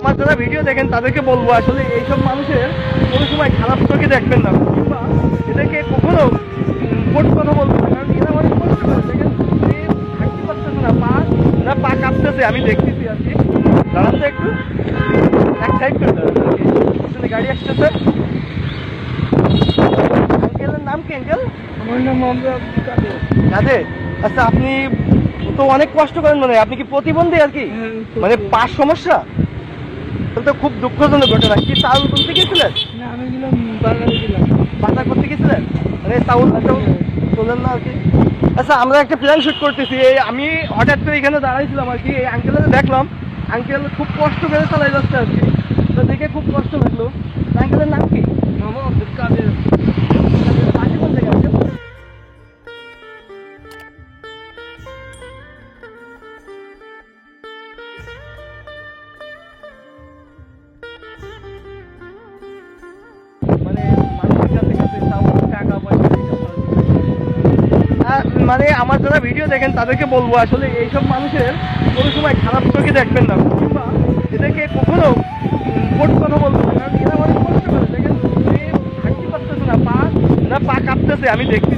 আমার যারা ভিডিও দেখেন তাদেরকে বলবো আসলে এইসব মানুষের কোনো সময় খারাপ চোখে দেখবেন না, কিংবা এদেরকে কখনো কোট কথা বলবেন না, কারণ এরা অনেক কষ্ট করে দেখেন, হাঁটতে পারতেছে না, পা কাঁপতেছে, আমি দেখতেছি আর কি। দাঁড়ান তো একটু, এক সাইড করে দাঁড়ান আর কি। পিছনে গাড়ি আসতেছে। আঙ্কেলের নাম কি আঙ্কেল? আমার নাম মোহাম্মদ কাদের। কাদের? আচ্ছা, আপনি তো অনেক কষ্ট করেন, মানে আপনি কি প্রতিবন্ধী আর কি, মানে পার সমস্যা? তাহলে তো খুব দুঃখজনক ঘটনা। কি চাউল তুলতে গেছিলেন? না, আমি গেলাম বাজারে গেলাম। বাজার করতে গেছিলেন, মানে চাউল তোলেন না আর কি। আচ্ছা, আমরা একটা প্ল্যান শুট করতেছি। এই আমি হঠাৎ করে এখানে দাঁড়াইছিলাম আর কি, এই আঙ্কেলের দেখলাম আঙ্কেল খুব কষ্ট করে চালাই যাচ্ছে আর কি, তো দেখে খুব কষ্ট লাগলো। আঙ্কেলের নাম কি? মোহাম্মদ কাদের। বাসা কোন জায়গায় আঙ্কেল? মানে মানুষের কাছে কাছে চাউল, টাকা পয়সা এইসব মানে আমার যারা ভিডিও দেখেন তাদেরকে বলবো আসলে এইসব মানুষের কোনো সময় খারাপ চোখে দেখবেন না, কিংবা এদেরকে কখনো কোট কথা বলবেন না, কারণ এরা অনেক কষ্ট করে দেখেন, হাঁটতে পারতেছে না, পা কাঁপতেছে, আমি দেখতে